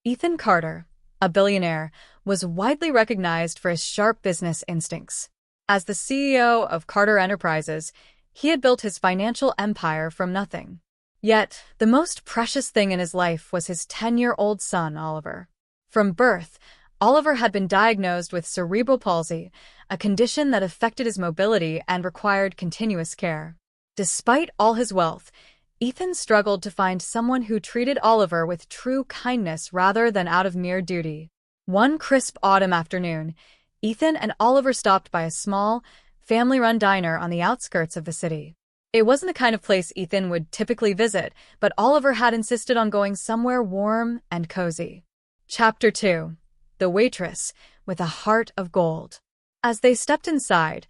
Ethan Carter, a billionaire, was widely recognized for his sharp business instincts. As the CEO of Carter Enterprises, he had built his financial empire from nothing. Yet, the most precious thing in his life was his 10-year-old son, Oliver. From birth, Oliver had been diagnosed with cerebral palsy, a condition that affected his mobility and required continuous care. Despite all his wealth, Ethan struggled to find someone who treated Oliver with true kindness rather than out of mere duty. One crisp autumn afternoon, Ethan and Oliver stopped by a small, family-run diner on the outskirts of the city. It wasn't the kind of place Ethan would typically visit, but Oliver had insisted on going somewhere warm and cozy. Chapter 2. The Waitress with a Heart of Gold. As they stepped inside,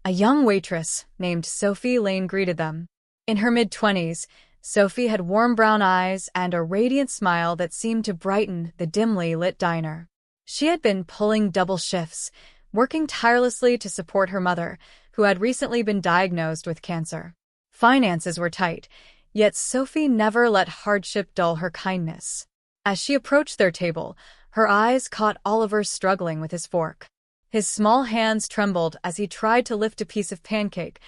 a young waitress named Sophie Lane greeted them. In her mid-20s, Sophie had warm brown eyes and a radiant smile that seemed to brighten the dimly lit diner. She had been pulling double shifts, working tirelessly to support her mother, who had recently been diagnosed with cancer. Finances were tight, yet Sophie never let hardship dull her kindness. As she approached their table, her eyes caught Oliver struggling with his fork. His small hands trembled as he tried to lift a piece of pancake,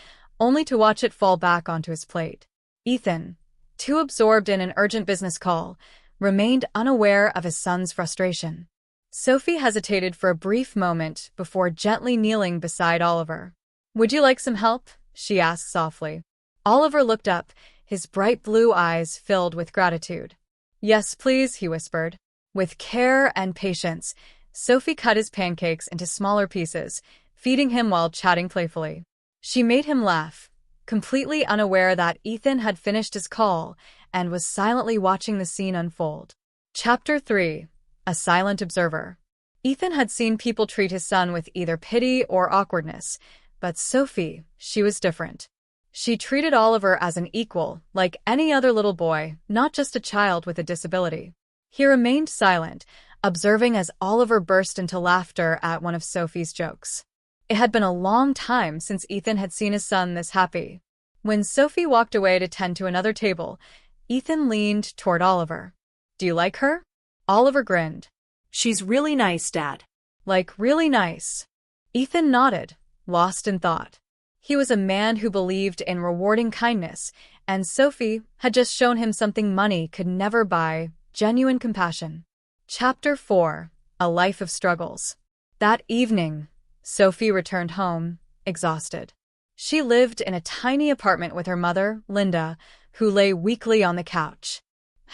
only to watch it fall back onto his plate. Ethan, too absorbed in an urgent business call, remained unaware of his son's frustration. Sophie hesitated for a brief moment before gently kneeling beside Oliver. "Would you like some help?" she asked softly. Oliver looked up, his bright blue eyes filled with gratitude. "Yes, please," he whispered. With care and patience, Sophie cut his pancakes into smaller pieces, feeding him while chatting playfully. She made him laugh, completely unaware that Ethan had finished his call and was silently watching the scene unfold. Chapter 3. A Silent Observer. Ethan had seen people treat his son with either pity or awkwardness, but Sophie, she was different. She treated Oliver as an equal, like any other little boy, not just a child with a disability. He remained silent, observing as Oliver burst into laughter at one of Sophie's jokes. It had been a long time since Ethan had seen his son this happy. When Sophie walked away to tend to another table, Ethan leaned toward Oliver. "Do you like her?" Oliver grinned. "She's really nice, Dad." "Like really nice?" Ethan nodded, lost in thought. He was a man who believed in rewarding kindness, and Sophie had just shown him something money could never buy: genuine compassion. Chapter 4. A Life of Struggles. That evening, Sophie returned home, exhausted. She lived in a tiny apartment with her mother, Linda, who lay weakly on the couch.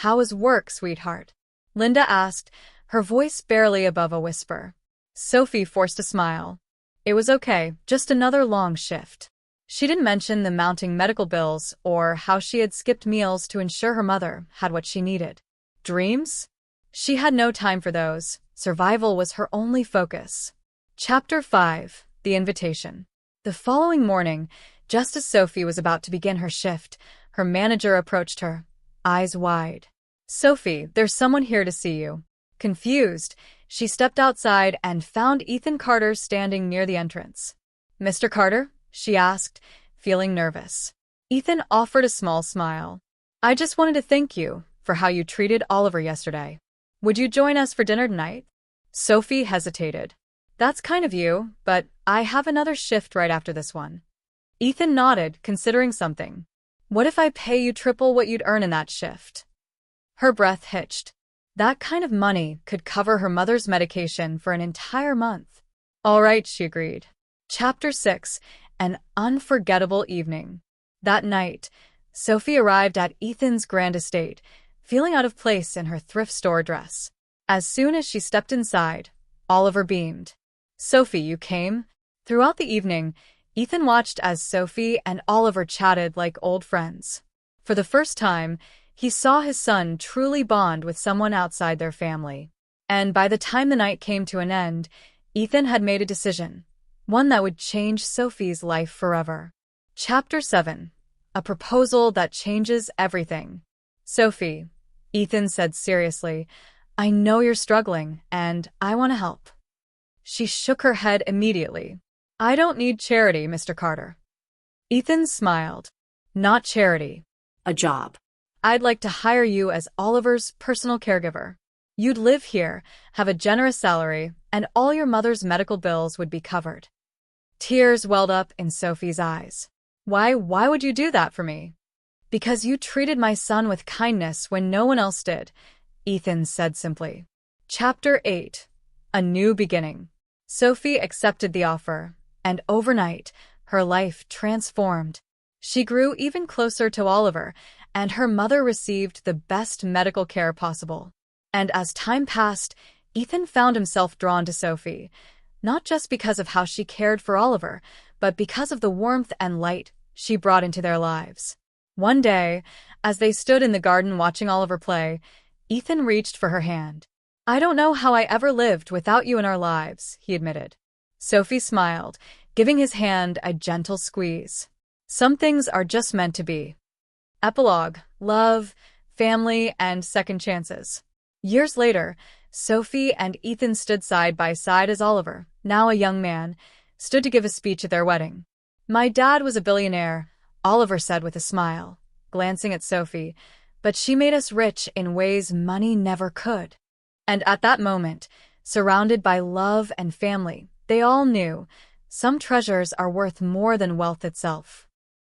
"How is work, sweetheart?" Linda asked, her voice barely above a whisper. Sophie forced a smile. It was okay, just another long shift. She didn't mention the mounting medical bills or how she had skipped meals to ensure her mother had what she needed. Dreams? She had no time for those. Survival was her only focus. Chapter 5. The Invitation. The following morning, just as Sophie was about to begin her shift, her manager approached her, eyes wide. "Sophie, there's someone here to see you." Confused, she stepped outside and found Ethan Carter standing near the entrance. "Mr. Carter?" she asked, feeling nervous. Ethan offered a small smile. "I just wanted to thank you for how you treated Oliver yesterday. Would you join us for dinner tonight?" Sophie hesitated. "That's kind of you, but I have another shift right after this one." Ethan nodded, considering something. "What if I pay you triple what you'd earn in that shift?" Her breath hitched. That kind of money could cover her mother's medication for an entire month. "All right," she agreed. Chapter 6. An Unforgettable Evening. That night, Sophie arrived at Ethan's grand estate, feeling out of place in her thrift store dress. As soon as she stepped inside, Oliver beamed. "Sophie, you came?" Throughout the evening, Ethan watched as Sophie and Oliver chatted like old friends. For the first time, he saw his son truly bond with someone outside their family. And by the time the night came to an end, Ethan had made a decision, one that would change Sophie's life forever. Chapter 7. A Proposal That Changes Everything. "Sophie," Ethan said seriously, "I know you're struggling, and I want to help." She shook her head immediately. "I don't need charity, Mr. Carter." Ethan smiled. "Not charity. A job." I'd like to hire you as Oliver's personal caregiver." You'd live here, have a generous salary, and all your mother's medical bills would be covered. Tears welled up in Sophie's eyes. Why would you do that for me? Because you treated my son with kindness when no one else did, Ethan said simply. Chapter 8. A New Beginning. Sophie accepted the offer, and overnight, her life transformed. She grew even closer to Oliver, and her mother received the best medical care possible. And as time passed, Ethan found himself drawn to Sophie, not just because of how she cared for Oliver, but because of the warmth and light she brought into their lives. One day, as they stood in the garden watching Oliver play, Ethan reached for her hand. I don't know how I ever lived without you in our lives, he admitted. Sophie smiled, giving his hand a gentle squeeze. Some things are just meant to be. Epilogue: love, family, and second chances. Years later, Sophie and Ethan stood side by side as Oliver, now a young man, stood to give a speech at their wedding. My dad was a billionaire, Oliver said with a smile, glancing at Sophie, but she made us rich in ways money never could. And at that moment, surrounded by love and family, they all knew some treasures are worth more than wealth itself.